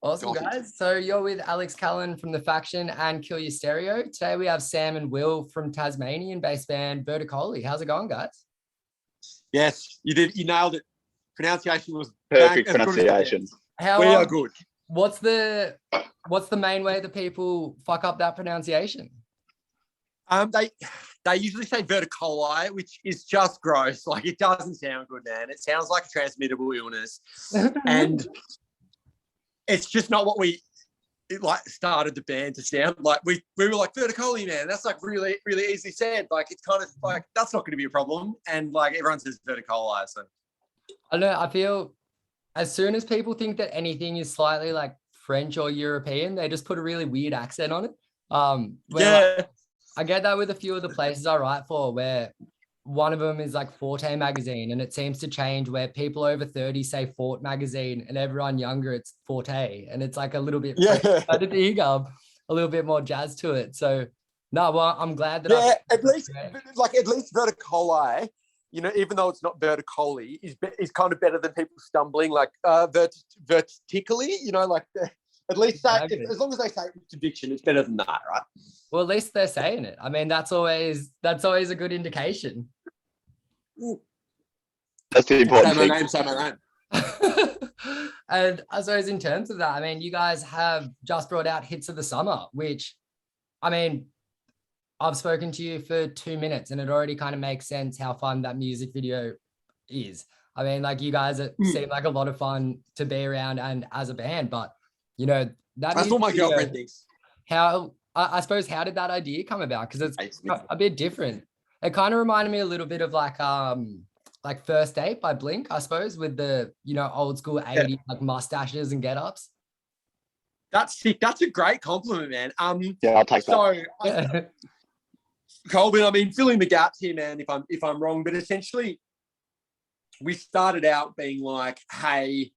Awesome, guys. So you're with Alex Callan from The Faction and Kill Your Stereo. Today we have Sam and Will from Tasmanian-based band Verticoli. How's it going, guys? Yes, you did. You nailed it. Pronunciation was perfect pronunciation. We are good. What's the main way that people fuck up that pronunciation? They usually say verticoli, which is just gross. Like, it doesn't sound good, man. It sounds like a transmittable illness, and it's just not what we started the band to sound like. We were like, verticoli, man. That's like really, really easily said. Like, it's kind of like, that's not going to be a problem. And like, everyone says verticoli. So I know. I feel as soon as people think that anything is slightly like French or European, they just put a really weird accent on it. Yeah. I get that with a few of the places I write for, where one of them is like Forte magazine, and it seems to change where people over 30 say Fort magazine and everyone younger it's Forte, and it's like a little bit a little bit more jazz to it. So no, well, I'm glad that at least verticoli, you know, even though it's not verticoli, is kind of better than people stumbling like vertically, you know, like at least exactly. As long as they say it with conviction, it's better than that, right? Well, at least they're saying it. I mean, that's always a good indication. That's the important thing. Say my name. And I suppose in terms of that, I mean, you guys have just brought out Hits of the Summer, which, I mean, I've spoken to you for 2 minutes and it already kind of makes sense how fun that music video is. I mean, like, you guys seem like a lot of fun to be around and as a band, but, you know, that's what my girlfriend thinks. I suppose, how did that idea come about? Because it's a bit different. It kind of reminded me a little bit of like First Date by Blink, I suppose, with the, you know, old school 80s like mustaches and get-ups. That's sick. That's a great compliment, man. Yeah, I'll take that. Colby, I mean, filling the gaps here, man, if I'm wrong, but essentially we started out being like, hey,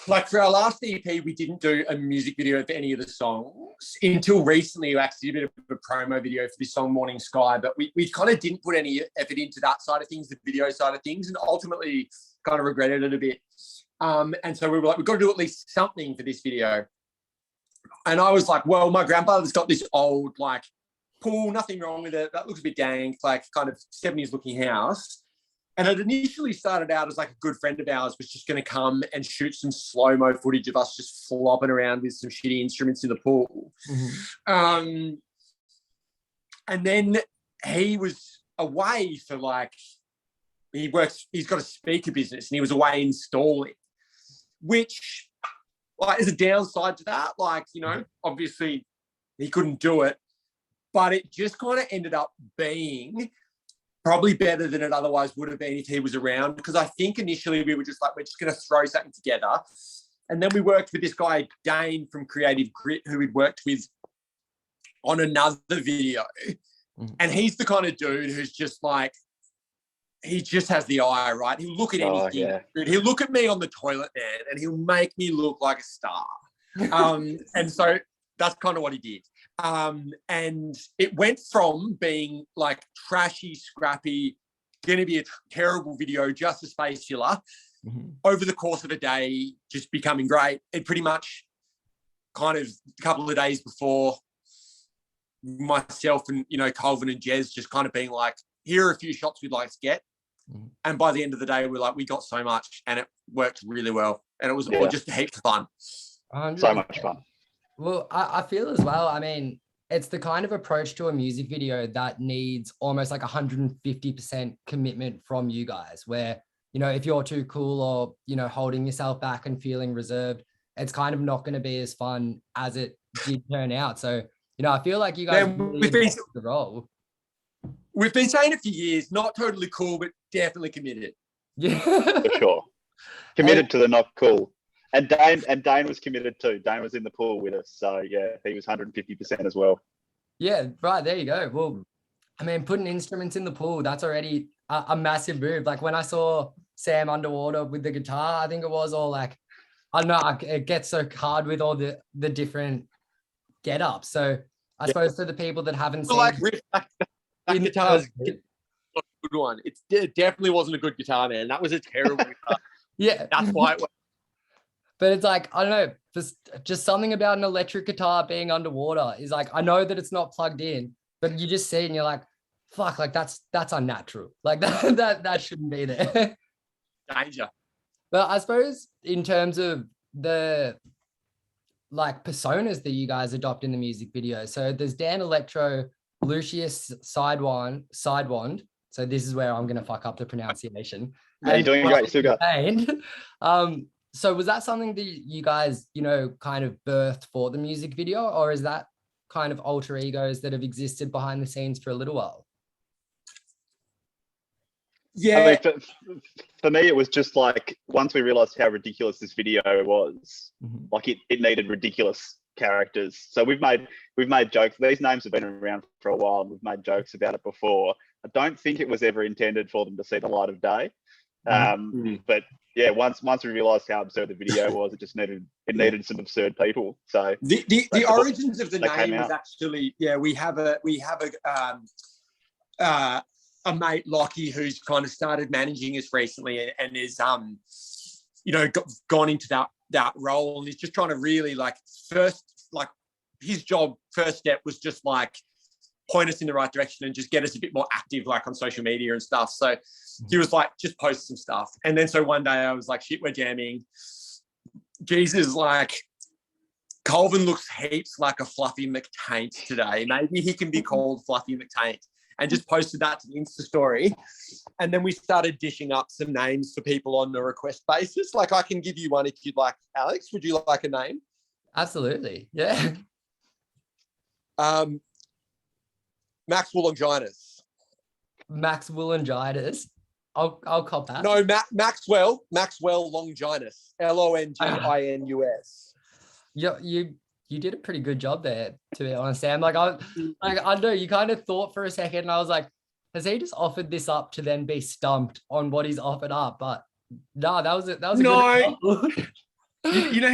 like for our last EP, we didn't do a music video for any of the songs until recently. We actually did a bit of a promo video for this song, Morning Sky, but we kind of didn't put any effort into that side of things, the video side of things, and ultimately kind of regretted it a bit. And so we were like, we've got to do at least something for this video. And I was like, well, my grandfather's got this old, like, pool, nothing wrong with it. That looks a bit dank, like kind of 70s looking house. And it initially started out as like a good friend of ours was just going to come and shoot some slow-mo footage of us just flopping around with some shitty instruments in the pool. Mm-hmm. And then he was away for like, he's got a speaker business and he was away installing, which like is a downside to that. Like, you know, obviously he couldn't do it, but it just kind of ended up being probably better than it otherwise would have been if he was around. Because I think initially we were just like, we're just going to throw something together. And then we worked with this guy, Dane from Creative Grit, who we'd worked with on another video. Mm-hmm. And he's the kind of dude who's just like, he just has the eye, right? He'll look at anything. Yeah. Dude, he'll look at me on the toilet, man, and he'll make me look like a star. And so that's kind of what he did. And it went from being like trashy, scrappy, going to be a terrible video, just a space filler, over the course of a day, just becoming great. It pretty much kind of a couple of days before, myself and, you know, Colvin and Jez just kind of being like, here are a few shots we'd like to get. And by the end of the day, we're like, we got so much and it worked really well. And it was all just a heap of fun. 100%. So much fun. Well, I feel as well, I mean, it's the kind of approach to a music video that needs almost like 150% commitment from you guys, where, you know, if you're too cool or, you know, holding yourself back and feeling reserved, it's kind of not going to be as fun as it did turn out. So, you know, I feel like you guys really the role. We've been saying it for years, not totally cool, but definitely committed. Yeah. For sure. Committed to the not cool. And Dane was committed too. Dane was in the pool with us. So, yeah, he was 150% as well. Yeah, right. There you go. Well, I mean, putting instruments in the pool, that's already a massive move. Like when I saw Sam underwater with the guitar, I think it was all like, I don't know, it gets so hard with all the different get-ups. So I suppose to the people that haven't seen... Like, that guitar's not a good one. It definitely wasn't a good guitar, man. That was a terrible guitar. Yeah. That's why it was. But it's like, I don't know, just something about an electric guitar being underwater is like, I know that it's not plugged in, but you just see it and you're like, fuck, like that's unnatural. Like that shouldn't be there. Danger. But I suppose in terms of the like personas that you guys adopt in the music video. So there's Dan Electro, Lucius Sidewand. So this is where I'm gonna fuck up the pronunciation. Yeah, you're doing great, Sugar. So was that something that you guys, kind of birthed for the music video, or is that kind of alter egos that have existed behind the scenes for a little while? Yeah. I mean, for me, it was just like, once we realized how ridiculous this video was, like it needed ridiculous characters. So we've made jokes. These names have been around for a while, and we've made jokes about it before. I don't think it was ever intended for them to see the light of day. But yeah, once we realized how absurd the video was, it needed some absurd people. So the origins of the name is actually, we have a mate, Lockie, who's kind of started managing us recently and is gone into that role, and he's just trying to really his first step was just like point us in the right direction and just get us a bit more active, like on social media and stuff. So he was like, just post some stuff. And then so one day I was like, shit, we're jamming. Jesus, like, Colvin looks heaps like a Fluffy McTaint today. Maybe he can be called Fluffy McTaint. And just posted that to the Insta story. And then we started dishing up some names for people on a request basis. Like, I can give you one if you'd like. Alex, would you like a name? Absolutely. Yeah. Max Woolangitis. Max Woolangitis. I'll cop that. No, Maxwell Longinus. Longinus. Yeah, you did a pretty good job there, to be honest, Sam. Like I know you kind of thought for a second, and I was like, has he just offered this up to then be stumped on what he's offered up? But no, that was a good you know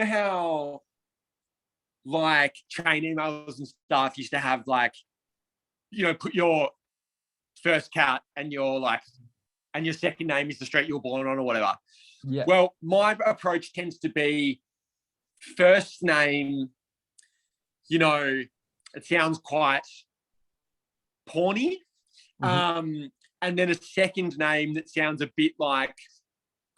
how like chain emails and stuff used to have like, put your first cat and your second name is the street you were born on or whatever. Yeah. Well, my approach tends to be first name, it sounds quite porny. And then a second name that sounds a bit like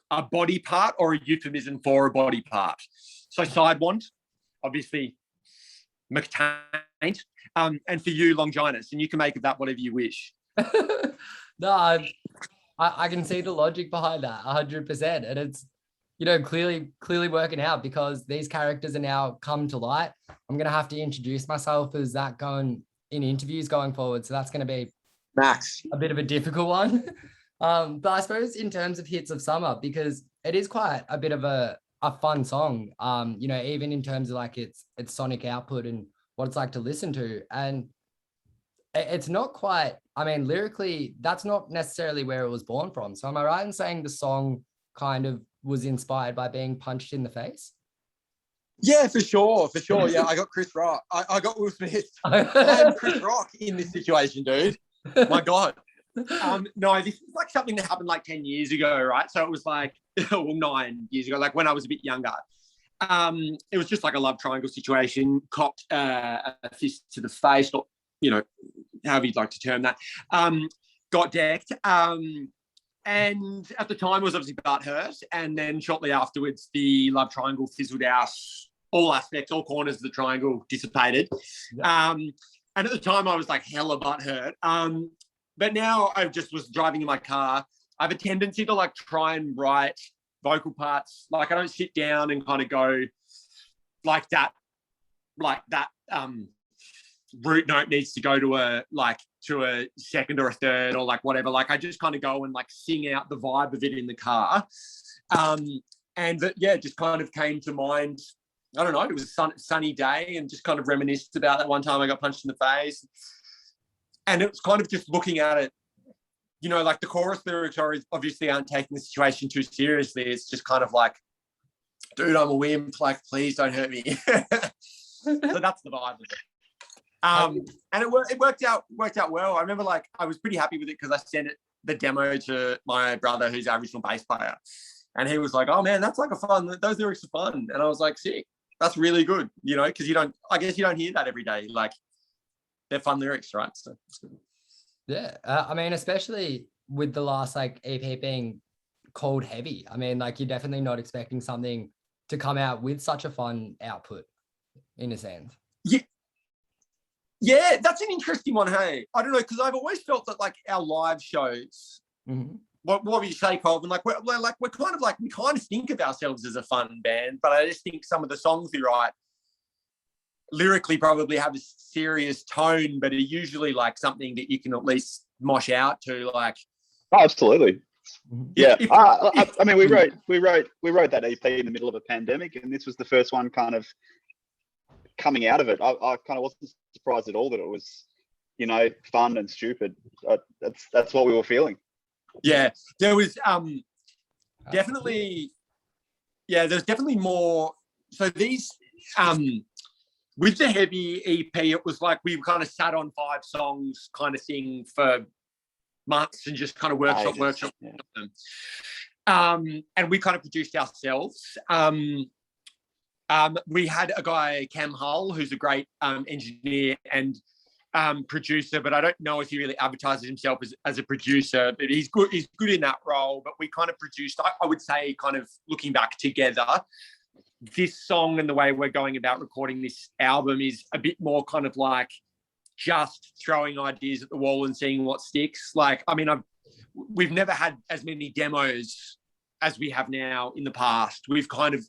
a body part or a euphemism for a body part. So Sidewand, obviously McTaint, and for you, Longinus, and you can make of that whatever you wish. No, I can see the logic behind that 100%. And it's, clearly working out, because these characters are now come to light. I'm going to have to introduce myself as that going in interviews going forward. So that's going to be Max, a bit of a difficult one. But I suppose in terms of hits of summer, because it is quite a bit of a fun song, even in terms of like its sonic output and what it's like to listen to. And it's not quite, lyrically, that's not necessarily where it was born from. So am I right in saying the song kind of was inspired by being punched in the face? Yeah, for sure. Yeah, I got Chris Rock. I got Will Smith. I'm Chris Rock in this situation, dude. My God. No, this is like something that happened like 10 years ago, right? So it was like 9 years ago, like when I was a bit younger. It was just like a love triangle situation, copped a fist to the face, or, however you'd like to term that. Got decked. And at the time, it was obviously butthurt. And then shortly afterwards, the love triangle fizzled out. All aspects, all corners of the triangle dissipated. Yeah. And at the time, I was like hella butthurt. But now I just was driving in my car. I have a tendency to like try and write vocal parts. Like I don't sit down and kind of go like that root note needs to go to a second or a third or like whatever. Like I just kind of go and like sing out the vibe of it in the car. And that, just kind of came to mind. I don't know, it was a sunny day and just kind of reminisced about that one time I got punched in the face. And it was kind of just looking at it, like the chorus lyrics obviously aren't taking the situation too seriously. It's just kind of like, dude, I'm a wimp, like, please don't hurt me. So that's the vibe of it. And it worked out well. I remember like I was pretty happy with it because I sent the demo to my brother, who's our original bass player. And he was like, "Oh man, that's like those lyrics are fun." And I was like, "Sick, that's really good," because I guess you don't hear that every day. Like, they're fun lyrics, right? So it's good. Yeah, I mean, especially with the last like EP being called Heavy. I mean, like, you're definitely not expecting something to come out with such a fun output, in a sense. Yeah, that's an interesting one. Hey, I don't know, because I've always felt that like our live shows. Mm-hmm. What would you say, Colvin? Like we're kind of like, we kind of think of ourselves as a fun band, but I just think some of the songs we write lyrically probably have a serious tone, but are usually like something that you can at least mosh out to. Like, oh, absolutely. Yeah, I mean, we wrote that EP in the middle of a pandemic, and this was the first one kind of coming out of it. I kind of wasn't surprised at all that it was, fun and stupid. That's what we were feeling. Yeah, there was definitely, there's definitely more. So these with the Heavy EP, it was like we kind of sat on 5 songs kind of thing for months and just kind of workshop them. And we kind of produced ourselves. We had a guy, Cam Hull, who's a great engineer and producer, but I don't know if he really advertises himself as a producer, but he's good in that role. But we kind of produced, I would say, kind of looking back together, this song and the way we're going about recording this album is a bit more kind of like just throwing ideas at the wall and seeing what sticks. Like, I mean, we've never had as many demos as we have now in the past. We've kind of,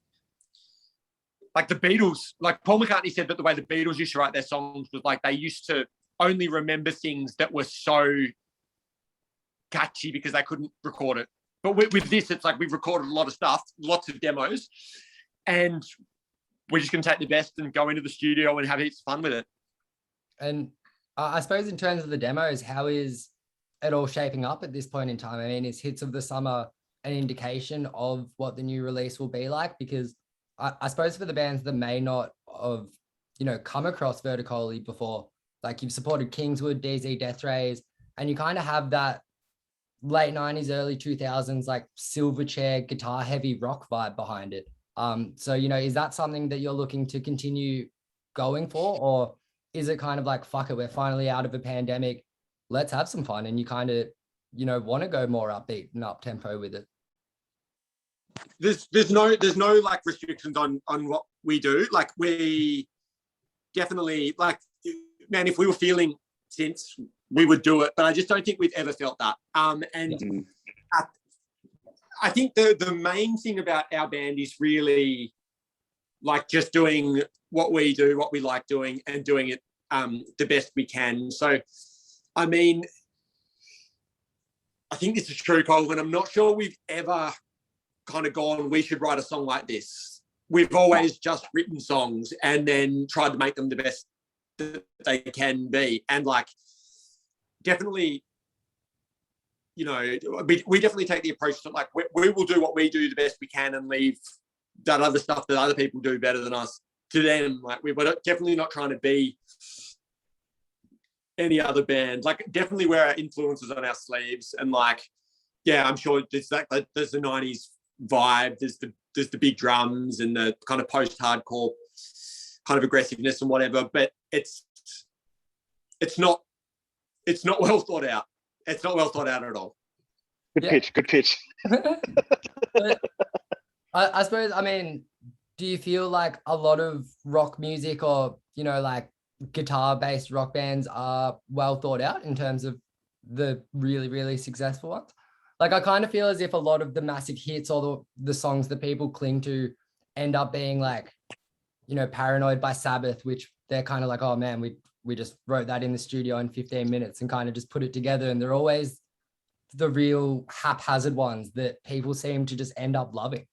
like the Beatles, like Paul McCartney said that the way the Beatles used to write their songs was like they used to only remember things that were so catchy because they couldn't record it. But with this, it's like we've recorded a lot of stuff, lots of demos, and we're just going to take the best and go into the studio and have heaps of fun with it. And I suppose in terms of the demos, how is it all shaping up at this point in time? I mean, is Hits of the Summer an indication of what the new release will be like? Because I suppose for the bands that may not have, come across Verticoli before, like you've supported Kingswood, DZ Death Rays, and you kind of have that late 90s, early 2000s, like Silverchair, guitar heavy rock vibe behind it. So, is that something that you're looking to continue going for? Or is it kind of like, fuck it, we're finally out of a pandemic, let's have some fun, and you kind of, want to go more upbeat and up tempo with it? There's no like restrictions on what we do. Like, we definitely, like, man, if we were feeling synths, we would do it, but I just don't think we've ever felt that. And I think the main thing about our band is really like just doing what we do, what we like doing, and doing it the best we can. So, I mean, I think this is true, Colin. I'm not sure we've ever kind of gone, we should write a song like this. We've always just written songs and then tried to make them the best that they can be. And like, definitely, we definitely take the approach that like, we will do what we do the best we can and leave that other stuff that other people do better than us to them. Like, we're definitely not trying to be any other band. Like, definitely wear our influences on our sleeves. And like, yeah, I'm sure there's the 90s vibe, there's the big drums and the kind of post-hardcore kind of aggressiveness and whatever, but it's not well thought out. It's not well thought out at all. Good pitch. I suppose, I mean, do you feel like a lot of rock music or, like guitar-based rock bands are well thought out in terms of the really, really successful ones? Like, I kind of feel as if a lot of the massive hits or the songs that people cling to end up being like, Paranoid by Sabbath, which they're kind of like, oh man, we just wrote that in the studio in 15 minutes and kind of just put it together. And they're always the real haphazard ones that people seem to just end up loving.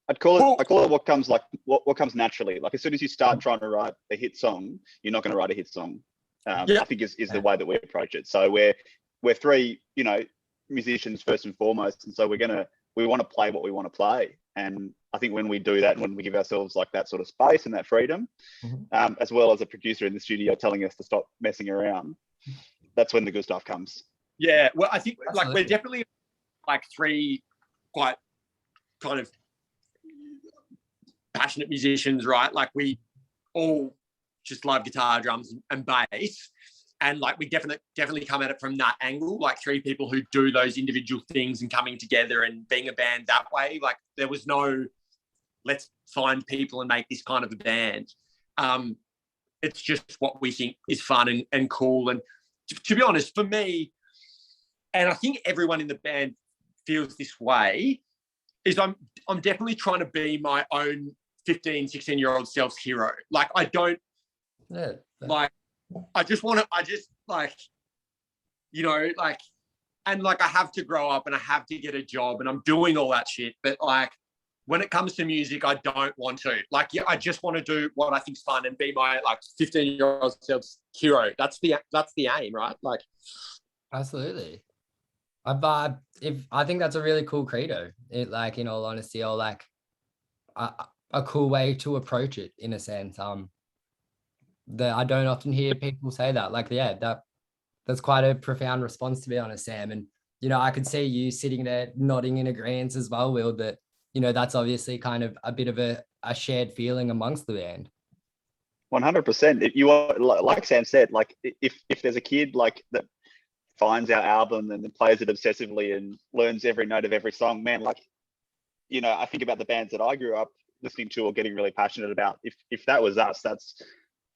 I call it what comes naturally. Like, as soon as you start trying to write a hit song, you're not going to write a hit song. I think is the way that we approach it. So we're 3, musicians first and foremost, and so we want to play what we want to play. And I think when we do that, when we give ourselves like that sort of space and that freedom, as well as a producer in the studio telling us to stop messing around, that's when the good stuff comes. Yeah, well, I think Absolutely. like we're definitely like 3 quite kind of passionate musicians, right? Like we all just love guitar, drums, and bass. And like we definitely come at it from that angle, like three people who do those individual things and coming together and being a band that way. Like there was no, let's find people and make this kind of a band. It's just what we think is fun and cool. And to be honest, for me, and I think everyone in the band feels this way, is I'm definitely trying to be my own 15, 16-year-old self's hero. Like I don't, like, I just like, you know, like, and like I have to grow up and I have to get a job and I'm doing all that shit. But like, when it comes to music, I don't want to. Like, yeah, I just want to do what I think's fun and be my like 15-year-old self's hero. That's the aim, right? Like, absolutely. I think that's a really cool credo. It, like, in all honesty, or like a cool way to approach it in a sense. That I don't often hear people say that. Like, yeah, that's quite a profound response, to be honest, Sam. And you know, I could see you sitting there nodding in agreement as well, Will. That you know, that's obviously kind of a bit of a shared feeling amongst the band. 100%. You are, like Sam said, like if there's a kid like that finds our album and then plays it obsessively and learns every note of every song, man, like, you know, I think about the bands that I grew up listening to or getting really passionate about. If that was us, that's,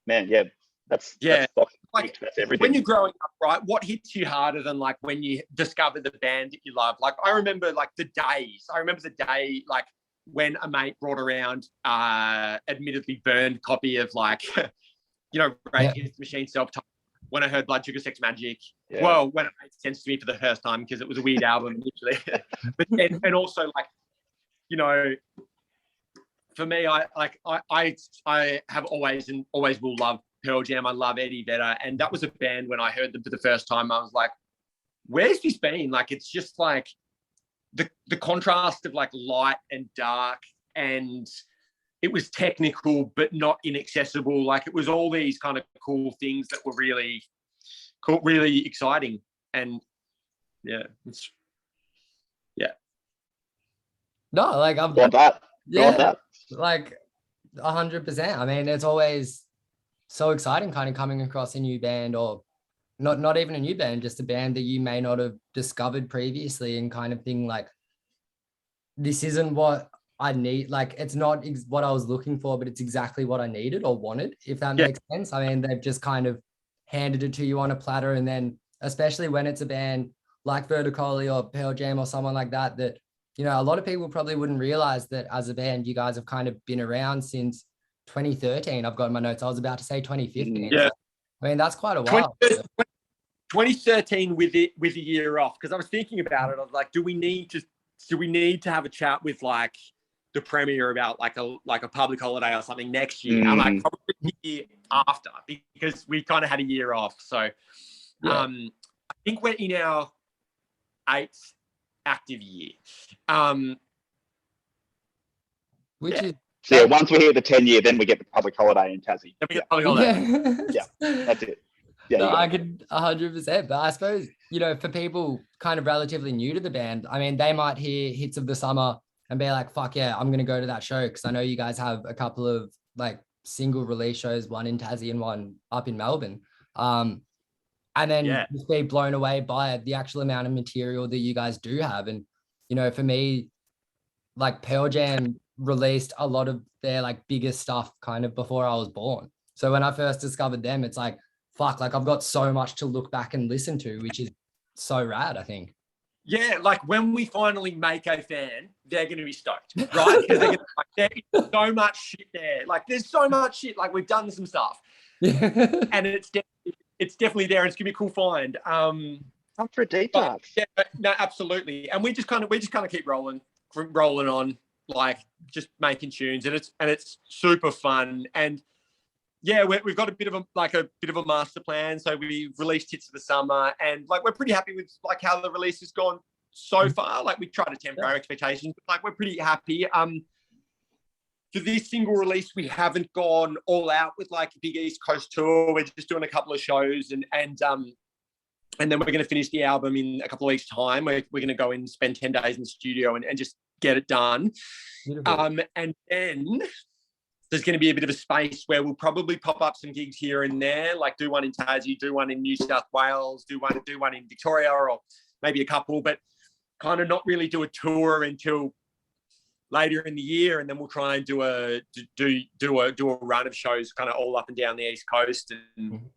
man, yeah, that's like everything. When you're growing up, right, what hits you harder than like when you discover the band that you love? Like I remember like the day like when a mate brought around admittedly burned copy of like you know, Rage Against the Machine self-titled. When I heard Blood Sugar Sex Magic, well, when it made sense to me for the first time because it was a weird album literally. But and also like, you know, for me, I have always and always will love Pearl Jam. I love Eddie Vedder, and that was a band when I heard them for the first time. I was like, "Where's this been?" Like, it's just like the contrast of like light and dark, and it was technical but not inaccessible. Like, it was all these kind of cool things that were really cool, really exciting, and yeah. No, like Love that. Yeah, that. like 100%. I mean, it's always so exciting kind of coming across a new band, or not even a new band, just a band that you may not have discovered previously, and kind of thing like, this isn't what I need. Like, it's not what I was looking for, but it's exactly what I needed or wanted, if that makes sense. I mean, they've just kind of handed it to you on a platter. And then especially when it's a band like Verticoli or Pearl Jam or someone like that, that, you know, a lot of people probably wouldn't realize that as a band, you guys have kind of been around since 2013. I've got in my notes, I was about to say 2015. Yeah. So, I mean, that's quite a while. 2013 with a year off, because I was thinking about it. I was like, do we need to have a chat with like the Premier about like a public holiday or something next year? I'm like, probably the year after, because we kind of had a year off. So I think we're in our 8th active year. Which is so yeah, once we hit the 10 year, then we get the public holiday in Tassie. Then we get public holiday. Yeah, that's it. Yeah, no, I could 100%. But I suppose, you know, for people kind of relatively new to the band, I mean, they might hear Hits of the Summer and be like, fuck yeah, I'm going to go to that show. Because I know you guys have a couple of like single release shows, one in Tassie and one up in Melbourne. And then just be blown away by the actual amount of material that you guys do have. And, you know, for me, like Pearl Jam released a lot of their like biggest stuff kind of before I was born. So when I first discovered them, it's like, fuck, like I've got so much to look back and listen to, which is so rad, I think. Yeah, like when we finally make a fan, they're going to be stoked, right? Because they're going to like, there's so much shit there. Like, there's so much shit. Like, we've done some stuff, and it's definitely there. And it's going to be a cool find. Time for a deep dive. Yeah, no, absolutely. And we just kind of keep rolling on, like just making tunes, and it's super fun. And yeah, we've got a bit of a master plan. So we released Hits of the Summer, and like we're pretty happy with like how the release has gone so far. Like we try to temper our expectations, but like we're pretty happy. For this single release, we haven't gone all out with like a big East Coast tour. We're just doing a couple of shows, and then we're going to finish the album in a couple of weeks' time. We're going to go and spend 10 days in the studio and just get it done. Beautiful. And then there's going to be a bit of a space where we'll probably pop up some gigs here and there, like do one in Tassie, do one in New South Wales, do one in Victoria, or maybe a couple, but kind of not really do a tour until later in the year, and then we'll try and do a run of shows kind of all up and down the East Coast. And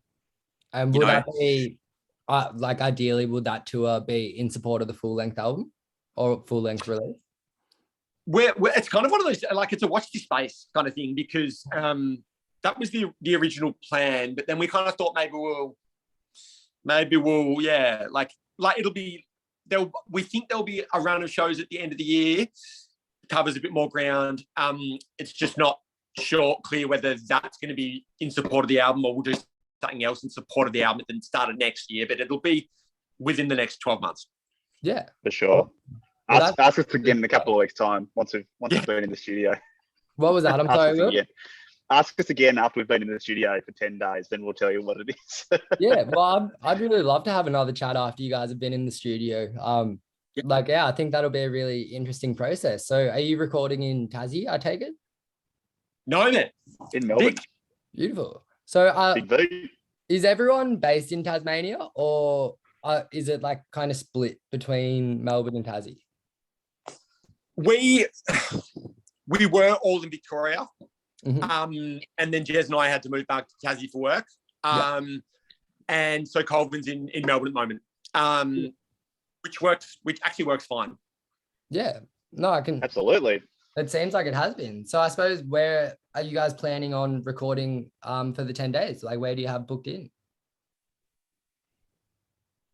would that be like ideally would that tour be in support of the full length album or full length release? It's kind of one of those, like, it's a watch this space kind of thing, because that was the original plan, but then we kind of thought maybe we'll it'll be we think there'll be a run of shows at the end of the year, covers a bit more ground. It's just not clear whether that's going to be in support of the album or we'll do something else in support of the album at the start of next year, but it'll be within the next 12 months. Yeah, for sure. Ask us again in a couple of weeks' time once we've been in the studio. What was that? I'm sorry. Ask us again after we've been in the studio for 10 days, then we'll tell you what it is. Yeah, well, I'd really love to have another chat after you guys have been in the studio. I think that'll be a really interesting process. So are you recording in Tassie, I take it? No, man. In Melbourne. Beautiful. So Big V. is everyone based in Tasmania, or is it like kind of split between Melbourne and Tassie? We were all in Victoria. Mm-hmm. And then Jez and I had to move back to Tassie for work. And so Colvin's in Melbourne at the moment, which actually works fine. Yeah, no, I can. Absolutely. It seems like it has been. So I suppose, where are you guys planning on recording for the 10 days? Like, where do you have booked in?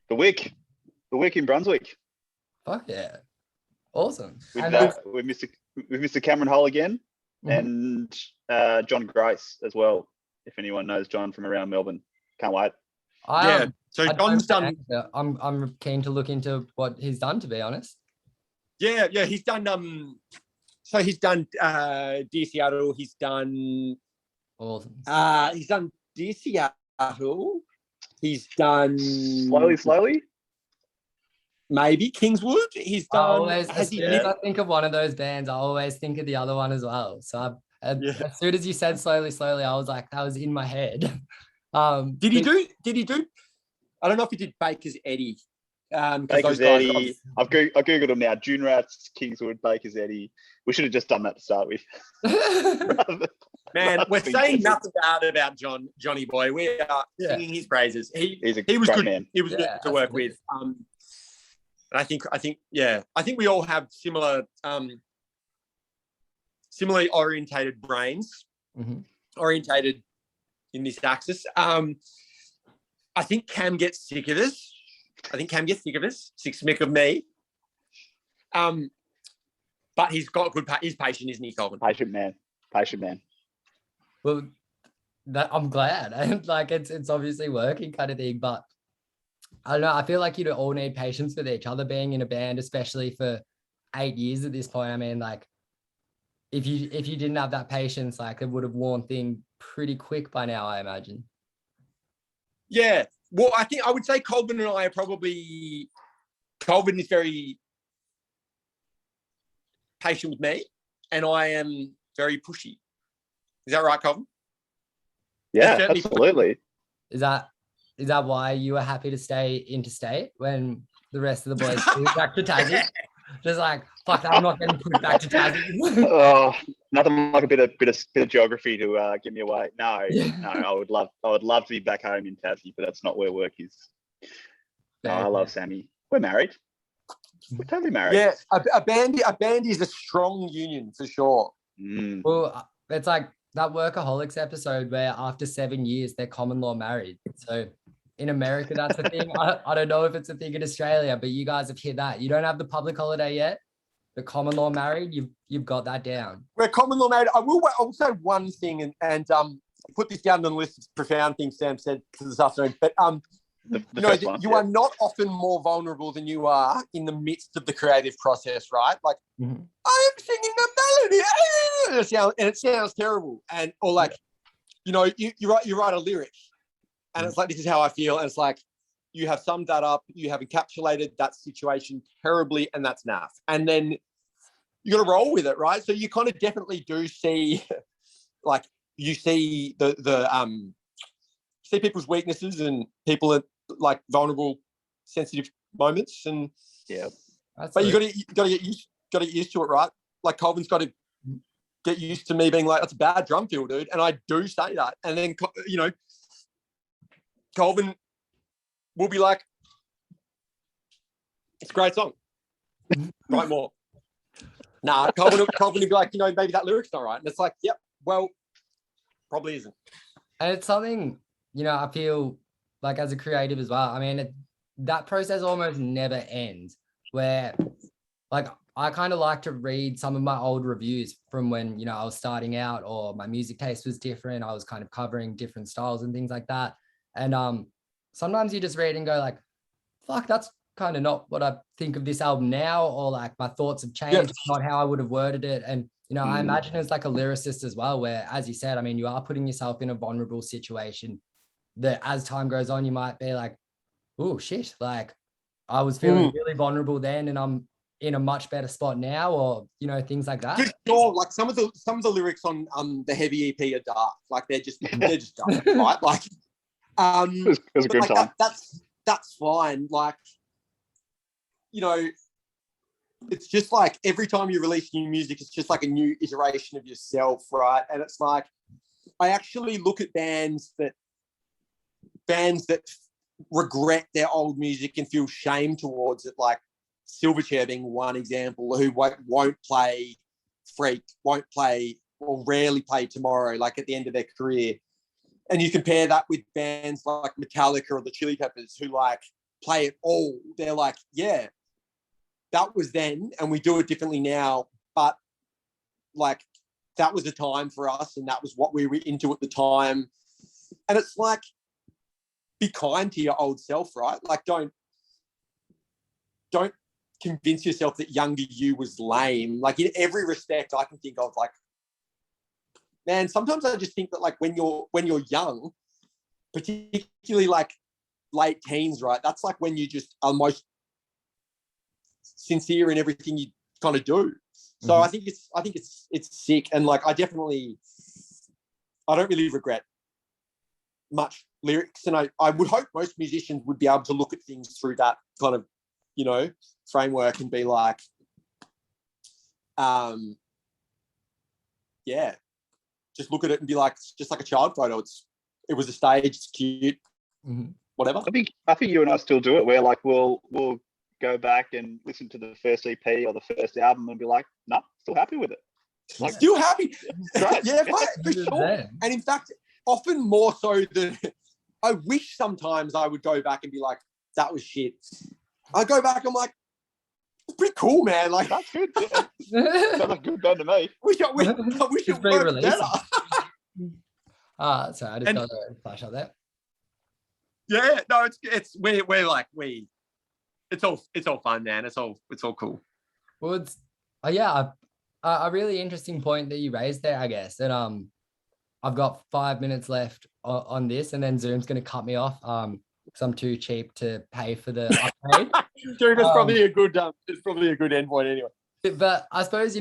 The Wick in Brunswick. Fuck yeah. Awesome. With Mr. Cameron Hull again. Mm-hmm. And John Grace as well, if anyone knows John from around Melbourne. Can't wait. So John's done. I'm keen to look into what he's done, to be honest. Yeah, he's done. So he's done Dear Seattle. He's done. Awesome. He's done Dear Seattle. He's done slowly. Maybe Kingswood. He's done. As soon as I think of one of those bands, I always think of the other one as well. So as soon as you said slowly, I was like, that was in my head. Did he do? I don't know if he did Baker's Eddie. Baker's Eddie. I've googled him now. June Rats, Kingswood, Baker's Eddie. We should have just done that to start with. Man, we're saying nothing bad about Johnny Boy. We are singing his praises. He was good. Man. He was good to work with. And I think we all have similarly orientated brains, orientated in this axis. I think Cam gets sick of us. Sick smick of me. But he's got he's patient, isn't he, Colvin? Patient man. Well, I'm glad. Like, it's obviously working, kind of thing, but I don't know. I feel like you all need patience with each other, being in a band, especially for 8 years at this point. I mean, like, if you didn't have that patience, like, it would have worn thin pretty quick by now, I imagine. Yeah. Well, I would say Colvin and I are probably. Colvin is very patient with me, and I am very pushy. Is that right, Colvin? Yeah, absolutely. Is that why you were happy to stay interstate when the rest of the boys moved back to Tassie? Just like, fuck that, I'm not getting put back to Tassie. Oh, nothing like a bit of geography to get me away. No, I would love to be back home in Tassie, but that's not where work is. No, I love Sammy. We're married. We're totally married. Yeah, a band is a strong union for sure. Mm. Well, it's like that Workaholics episode where after 7 years they're common law married. So in America, that's a thing. I don't know if it's a thing in Australia, but you guys have hit that. You don't have the public holiday yet, but common law married, you've got that down. We're common law married. I'll say one thing and put this down on the list of profound things Sam said this afternoon. But you are not often more vulnerable than you are in the midst of the creative process, right? Like, I am singing a melody, and it sounds terrible, or like, you write a lyric, and it's like, this is how I feel, and it's like, you have summed that up, you have encapsulated that situation terribly, and that's naff. And then you got to roll with it, right? So you kind of definitely do see, like, you see see people's weaknesses and people at like vulnerable, sensitive moments, and but you got to get used to it, right? Like Colvin's got to get used to me being like, that's a bad drum fill, dude, and I do say that, and then Colvin will be like, it's a great song, write more. Nah, Colvin will be like, maybe that lyric's not right, and it's like, yep, well, probably isn't. And it's something, I feel like as a creative as well. I mean, that process almost never ends, where like I kind of like to read some of my old reviews from when, I was starting out, or my music taste was different. I was kind of covering different styles and things like that. And sometimes you just read and go like, fuck, that's kind of not what I think of this album now, or like my thoughts have changed, not how I would have worded it. And I imagine it's like a lyricist as well, where, as you said, I mean, you are putting yourself in a vulnerable situation that as time goes on, you might be like, oh shit, like I was feeling really vulnerable then, and I'm in a much better spot now, or things like that. For sure, like some of the lyrics on the Heavy EP are dark, like they're just dark, right? Like, it was a good like time. That's fine. Like, it's just like every time you release new music, it's just like a new iteration of yourself, right? And it's like, I actually look at bands that regret their old music and feel shame towards it, like Silverchair being one example, who won't play Freak, won't play or rarely play Tomorrow, like at the end of their career. And you compare that with bands like Metallica or the Chili Peppers, who like play it all. They're like, yeah, that was then and we do it differently now, but like that was a time for us and that was what we were into at the time. And it's like, be kind to your old self, right? Like don't convince yourself that younger you was lame. Like in every respect I can think of, like, man, sometimes I just think that like when you're young, particularly like late teens, right? That's like when you just are most sincere in everything you kind of do. So I think it's sick. And like I don't really regret much lyrics, and I would hope most musicians would be able to look at things through that kind of framework and be like, just look at it and be like, it's just like a child photo. It was a stage, it's cute, whatever. I think you and I still do it, where like we'll go back and listen to the first EP or the first album and be like, no, still happy with it. Like, still happy. Right. Yeah, for sure. And in fact, often more so than I wish sometimes I would go back and be like, that was shit. I go back, I'm like, it's pretty cool, man. Like, that's good. Yeah. Sounds like a good band to me. I wish it worked better. So I just got a flash up there. Yeah, no, it's it's all fun, man. It's all cool. Well, it's a really interesting point that you raised there, I guess. And I've got 5 minutes left on this, and then Zoom's going to cut me off because I'm too cheap to pay for the upgrade. Dude, it's probably a good endpoint anyway. But I suppose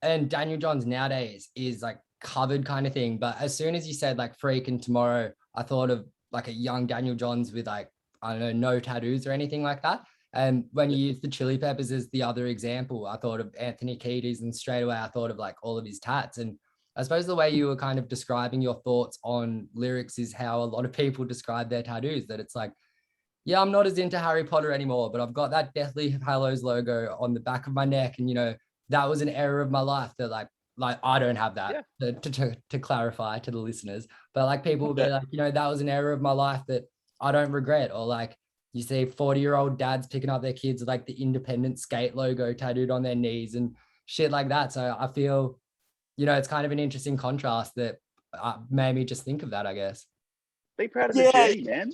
and Daniel Johns nowadays is like covered kind of thing. But as soon as you said like Freak and Tomorrow, I thought of like a young Daniel Johns with like, I don't know, no tattoos or anything like that. And when you use the Chili Peppers as the other example, I thought of Anthony Kiedis, and straight away I thought of like all of his tats. And I suppose the way you were kind of describing your thoughts on lyrics is how a lot of people describe their tattoos, that it's like, yeah, I'm not as into Harry Potter anymore, but I've got that Deathly Hallows logo on the back of my neck. And, that was an era of my life that like I don't have that, to clarify to the listeners, but like people will be like, that was an era of my life that I don't regret. Or like you see 40-year-old dads picking up their kids with like the Independent Skate logo tattooed on their knees and shit like that. So I feel, it's kind of an interesting contrast that made me just think of that, I guess. Be proud of the journey, man.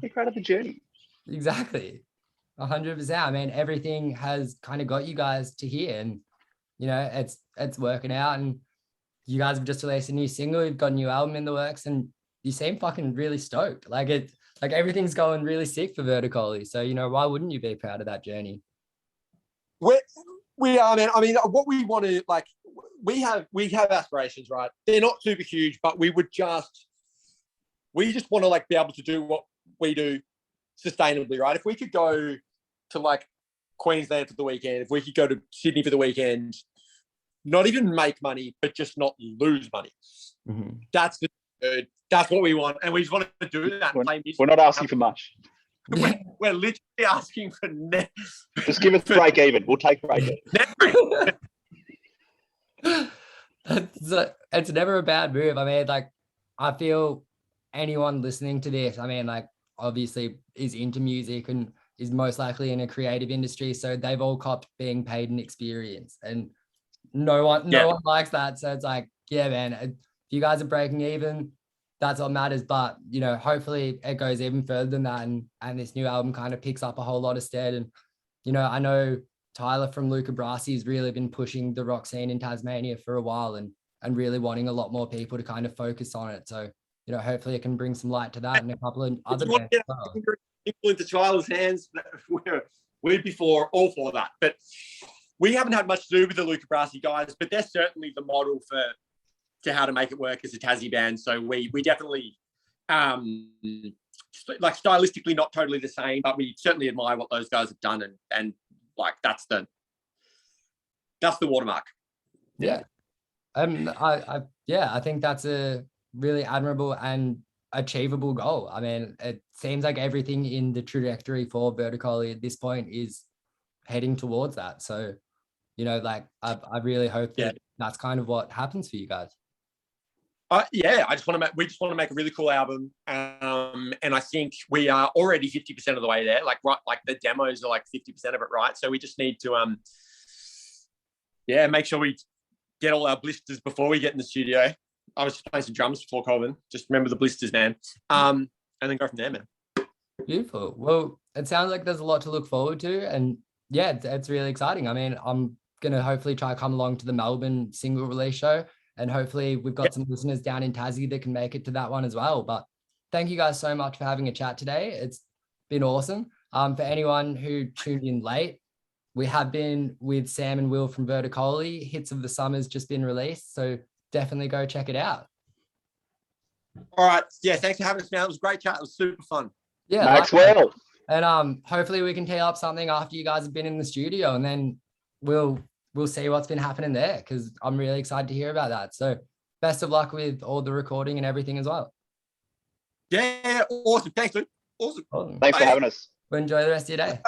Be proud of the journey. Exactly. 100%. I mean, everything has kind of got you guys to here, and, it's working out, and you guys have just released a new single. You've got a new album in the works, and you seem fucking really stoked. Like everything's going really sick for Verticoli. So, why wouldn't you be proud of that journey? We are, man. I mean, what we want to like, we have aspirations, right? They're not super huge, but we just want to like be able to do what we do sustainably, right? If we could go to like Queensland for the weekend, if we could go to Sydney for the weekend, not even make money, but just not lose money. Mm-hmm. That's what we want, and we just want to do that. We're not asking for much. We're literally asking for just give us break even. We'll take break even. It's never a bad move. I mean, like, I feel anyone listening to this, I mean, like, obviously is into music and is most likely in a creative industry, so they've all copped being paid an experience, and no one likes that. So it's like, yeah, man, if you guys are breaking even, that's what matters. But, you know, hopefully it goes even further than that, and this new album kind of picks up a whole lot of stead. And, you know, I know Tyler from Luca Brasi has really been pushing the rock scene in Tasmania for a while, and really wanting a lot more people to kind of focus on it. So, you know, hopefully it can bring some light to that and a couple of other bands as well. People into Tyler's hands, we'd be all for that. But we haven't had much to do with the Luca Brasi guys, but they're certainly the model to how to make it work as a Tassie band. So we definitely, like, stylistically not totally the same, but we certainly admire what those guys have done, and like that's the watermark. Yeah. I think that's a really admirable and achievable goal. I mean, it seems like everything in the trajectory for Verticoli at this point is heading towards that. So, you know, like, I really hope that that's kind of what happens for you guys. We just want to make a really cool album, and I think we are already 50% of the way there. Like, right, like the demos are like 50% of it, right? So we just need to make sure we get all our blisters before we get in the studio. I was just playing some drums before Colvin. Just remember the blisters, man. And then go from there, man. Beautiful. Well, it sounds like there's a lot to look forward to, and yeah, it's really exciting. I mean, I'm gonna hopefully try to come along to the Melbourne single release show, and hopefully we've got some listeners down in Tassie that can make it to that one as well. But thank you guys so much for having a chat today. It's been awesome. For anyone who tuned in late, we have been with Sam and Will from Verticoli. Hits of the Summer's just been released, so definitely go check it out. All right. Yeah, thanks for having us, man. It was a great chat. It was super fun. Yeah. Maxwell. And hopefully we can tee up something after you guys have been in the studio, and then we'll see what's been happening there, because I'm really excited to hear about that. So best of luck with all the recording and everything as well. Yeah, awesome. Thanks, Luke. Awesome. Thanks for having us. Well, enjoy the rest of your day.